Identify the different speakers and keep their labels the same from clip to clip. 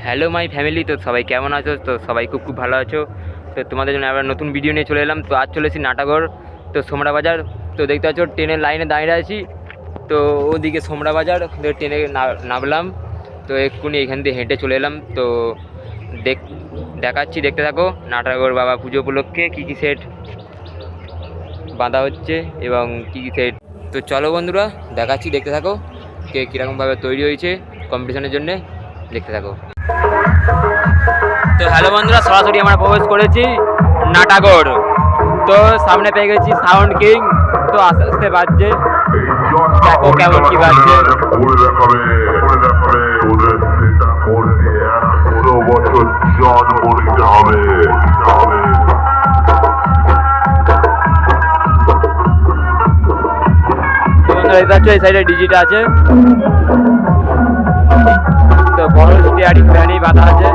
Speaker 1: Hello my family, তো সবাই কেমন আছো? তো সবাই খুব খুব ভালো আছো। তো তোমাদের জন্য আবার নতুন ভিডিও নিয়ে চলে এলাম। তো আজ চলে এসেছি নাটাগড়, তো সোমরা বাজার। তো দেখতে পাচ্ছ ট্রেনের লাইনে দাঁড়িয়ে আছি। তো ওদিকে সোমরা বাজার ট্রেনে নামলাম। তো এক্ষুনি এখান দিয়ে হেঁটে চলে এলাম। তো দেখাচ্ছি, দেখতে থাকো। নাটাগড় বাবা পুজো উপলক্ষে কী কী সেট বাঁধা হচ্ছে এবং কী কী সেট। তো চলো বন্ধুরা, দেখাচ্ছি, দেখতে থাকো কে কীরকমভাবে তৈরি হয়েছে কম্পিটিশনের জন্যে। দেখতে থাকো। তো হ্যালো বন্ধুরা, সরাসরি আমরা প্রবেশ করেছি নাটাগড়। তো সামনে পেয়ে গেছি সাউন্ড কিং। তো আস্তে আস্তে বাজছে, দেখো কেমন কি বাজছে। এই সাইডে ডিজিটা আছে, তো বড় স্টিয়ারিং ফ্যানই বাঁধা আছে।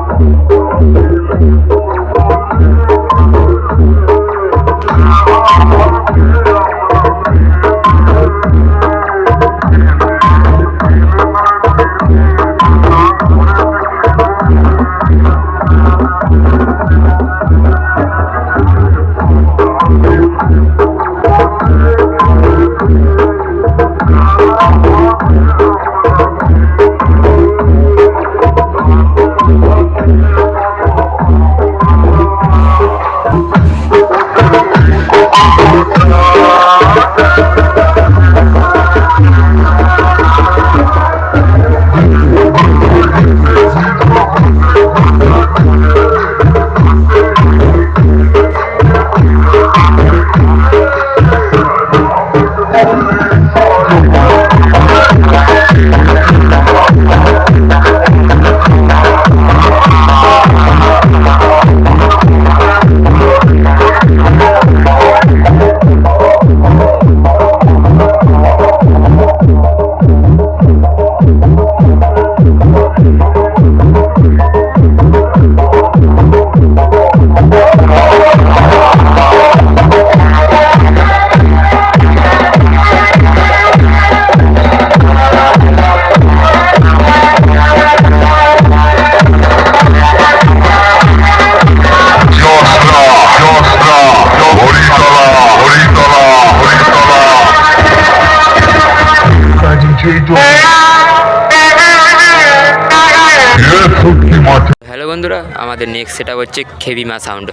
Speaker 1: হ্যালো বন্ধুরা, আমাদের নেক্সট সেটা হচ্ছে খেবিমা সাউন্ড।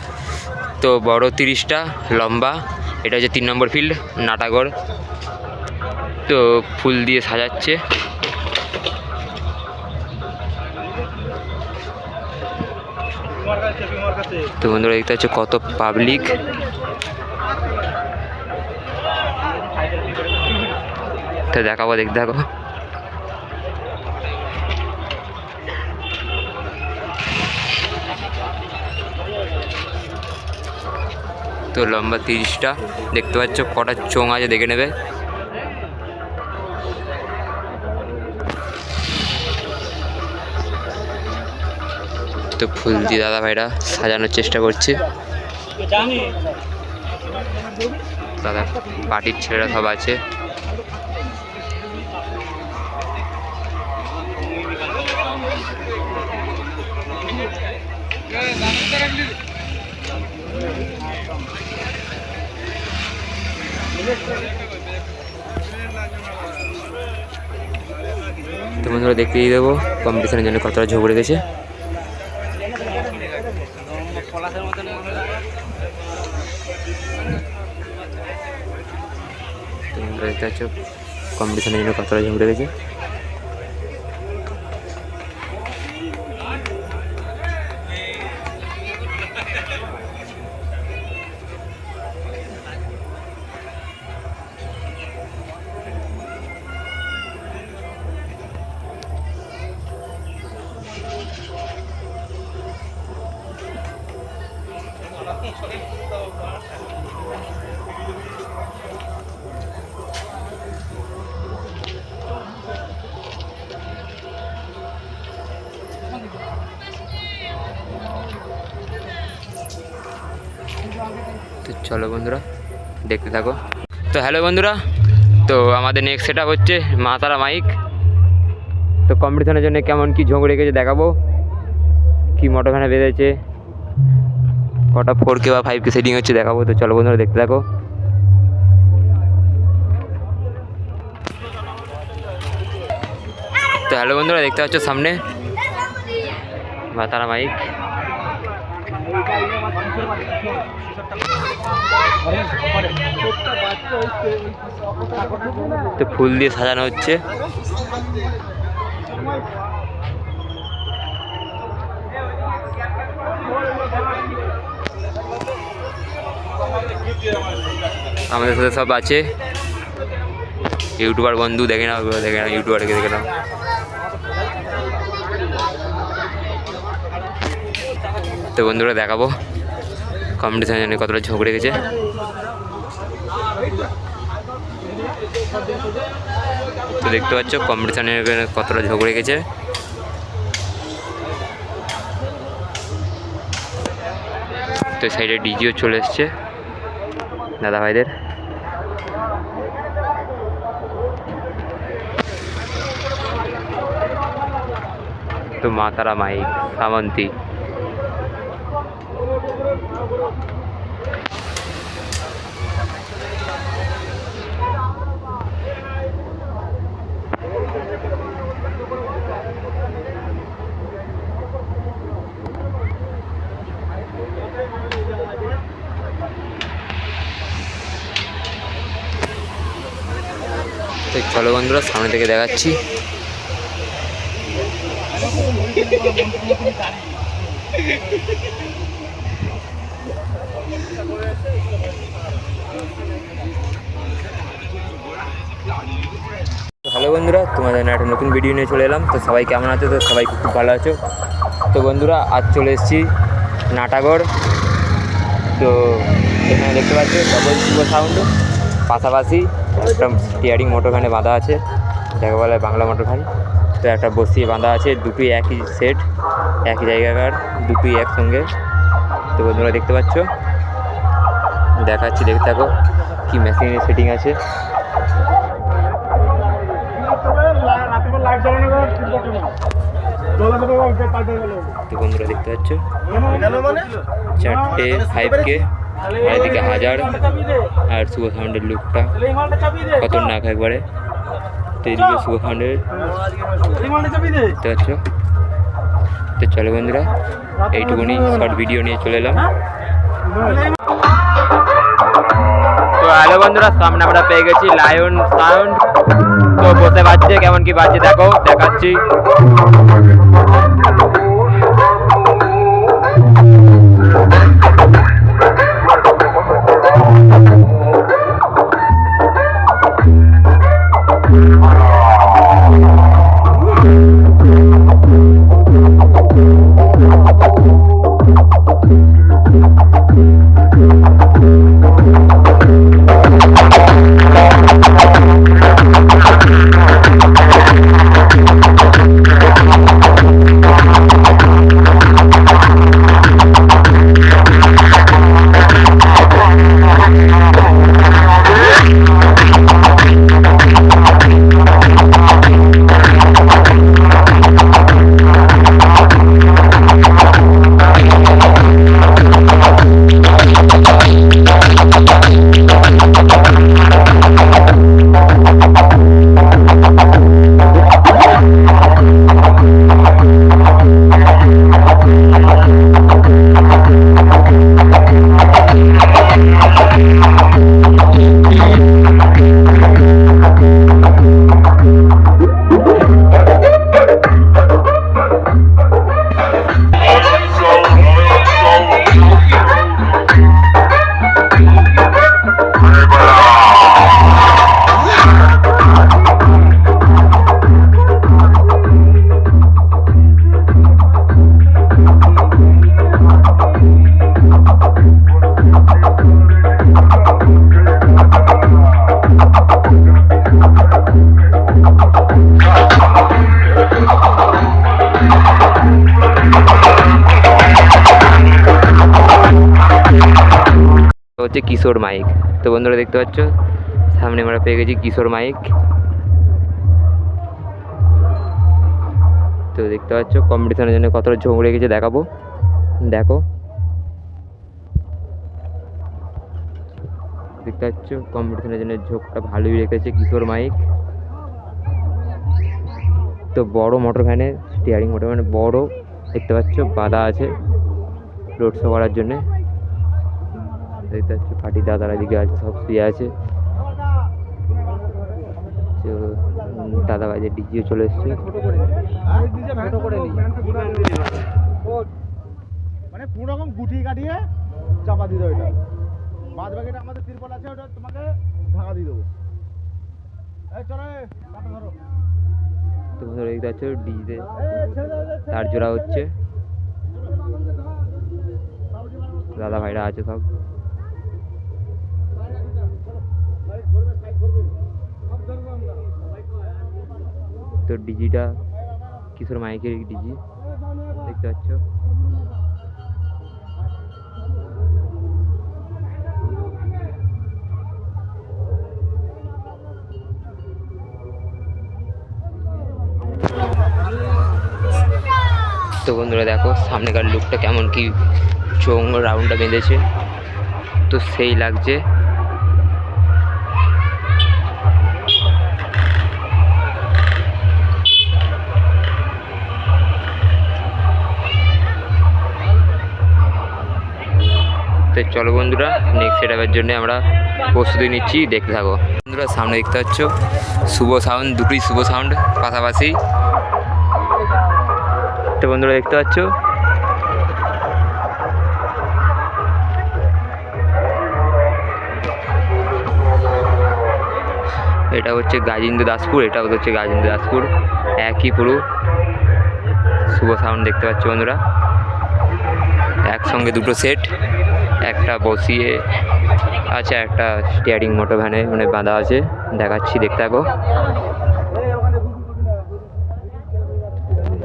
Speaker 1: তো বড় 30টা, লম্বা। এটা হচ্ছে 3 নম্বর ফিল্ড নাটাগড়। তো ফুল দিয়ে সাজাচ্ছে। তো বন্ধুরা দেখতে হচ্ছে কত পাবলিক। তো দেখাবো, দেখতে থাকো। তো লম্বা 30টা, দেখতে পাচ্ছ কটা চোঙ আছে, দেখে নেবে। তো ফুল দিয়ে দাদা ভাইরা সাজানোর চেষ্টা করছে। দাদা পার্টির ছেলেরা সব আছে। তো বন্ধুরা দেখতেই দেবো কম্পিটিশনের জন্য কতটা ঝোঁক রেখেছে। দেখতে পাচ্ছ কম্পিটিশনের জন্য কতটা ঝোঁক রেখেছে। তো চলো বন্ধুরা, দেখতে থাকো। তো হ্যালো বন্ধুরা, তো আমাদের নেক্সট সেট আপ হচ্ছে মা তারা মাইক। তো কম্পিটিশনের জন্য কেমন কি ঝোঁক রেখেছে দেখাবো। কি মোটরখানে বেঁধেছে, কটা 4K বা 5K সেটিং হচ্ছে দেখাবো। তো চলো বন্ধুরা দেখতে থাকো। তো হ্যালো বন্ধুরা, দেখতে পাচ্ছ সামনে মা তারা মাইক। তো ফুল দিয়ে সাজানো হচ্ছে। আমাদের সাথে সব আছে ইউটিউবার বন্ধু, দেখে না ইউটিউবারকে দেখে নাও। তো বন্ধুরা দেখাবো কম্পিটিশনের জন্য কতটা ঝোঁক রেখেছে। তো দেখতে পাচ্ছ কম্পিটিশনের কতটা ঝোঁক রেখেছে। তো সাইডে ডিজিও চলে এসছে দাদা ভাইদের। তো মা তারা মাইক সামন্তী। চলো বন্ধুরা সামনে থেকে দেখাচ্ছি। হ্যালো বন্ধুরা, তোমাদের একটা নতুন ভিডিও নিয়ে চলে এলাম। তো সবাই কেমন আছো? তো সবাই খুব ভালো আছো। তো বন্ধুরা আজ চলে এসেছি নাটাগড়। তো এখানে দেখতে পাচ্ছ ডবল সুপার সাউন্ড, পাশাপাশি একটা স্টিয়ারিং মোটরখানে বাঁধা আছে, যাকে বলে বাংলা মোটরখান। তো একটা বসিয়ে বাঁধা আছে, দুটোই একই সেট, একই জায়গাকার, দুটোই একসঙ্গে। তো বন্ধুরা দেখতে পাচ্ছ, দেখাচ্ছি, দেখতে থাকো কি মেশিনের সেটিং আছে। তো বন্ধুরা দেখতে পাচ্ছ 4টে 5K, আর এদিকে 1000, আর শুভ সাউন্ডের লুকটা খতরনাক একবারে। তো এদিকে শুভ সাউন্ডের দেখতে পাচ্ছ। তো চলো বন্ধুরা এইটুকুনি শর্ট ভিডিও নিয়ে চলে এলাম। তো হ্যালো বন্ধুরা, সামনে আমরা পেয়ে গেছি লায়ন সাউন্ড। তো বসে বাজছে, কেমন কি বাজছে দেখো, দেখাচ্ছি। হচ্ছে কিশোর মাইক। তো বন্ধুরা দেখতে পাচ্ছ সামনে আমরা পেয়ে গেছি কিশোর মাইক। তো দেখতে পাচ্ছ কম্পিটিশনের জন্য কতটা ঝোঁক রেখেছে দেখাবো, দেখো দেখতে পাচ্ছ কম্পিটিশনের জন্য ঝোঁকটা ভালোই রেখেছে কিশোর মাইক। তো বড় মোটর ভ্যানে স্টিয়ারিং মোটর ভ্যানে বড় দেখতে পাচ্ছ বাঁধা আছে রোড শো করার জন্যে। দেখতে পাচ্ছ পার্টি দাদারা দিকে আছে, সব শুয়ে আছে। তো দাদা বাজে ডিজিও চলে এসছে।
Speaker 2: মানে কোন রকম গুটি কাটিয়ে চাপা দিয়ে দেবো, এটা বাদ বাকিটা আমাদের তিরপল আছে, ওটা তোমাকে ঢাকা দিয়ে দেবো। এই চলো কাটা ধরো।
Speaker 1: তো বন্ধুরা দেখতে পাচ্ছ ডিজিতে তার জোড়া হচ্ছে, দাদা ভাইরা আছে সব। তো ডিজিটা কিশোর মাইকের ডিজি দেখতে পাচ্ছ। তো বন্ধুরা দেখো সামনেকার লুকটা কেমন, কি চোঙ রাউন্ডটা বেঁধেছে, তো সেই লাগছে। তো চলো বন্ধুরা নেক্সট সেটআপের জন্য আমরা প্রস্তুতি নিচ্ছি, দেখতে থাকো বন্ধুরা। সামনে দেখতে পাচ্ছ শুভ সাউন্ড, দুটোই শুভ সাউন্ড পাশাপাশি। তো বন্ধুরা দেখতে পাচ্ছ এটা হচ্ছে গাজিন্দ্র দাসপুর, এটা হচ্ছে গাজিন্দ্র দাসপুর, একই পুরো শুভ সাউন্ড দেখতে পাচ্ছ বন্ধুরা। একসঙ্গে দুটো সেট, একটা বসিয়ে আছে, একটা স্টিয়ারিং মোটর ভ্যানে মানে বাঁধা আছে, দেখাচ্ছি দেখতে থাকো।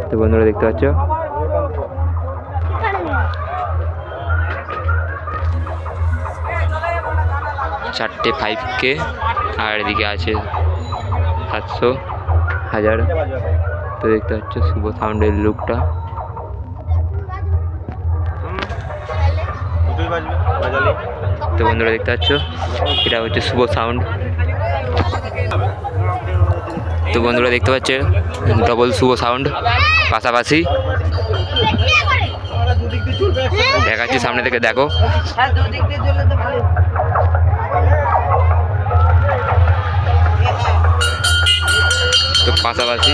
Speaker 1: তো বন্ধুরা দেখতে পাচ্ছ চারটে 5K আর এদিকে আছে 700 1000। তো দেখতে পাচ্ছ শুভ সাউন্ডের লুকটা। তো বন্ধুরা দেখতে পাচ্ছ এটা হচ্ছে শুভ সাউন্ড। তো বন্ধুরা দেখতে পাচ্ছে ডবল শুভ সাউন্ড পাশাপাশি, দেখাচ্ছি সামনে থেকে দেখো। তো পাশাপাশি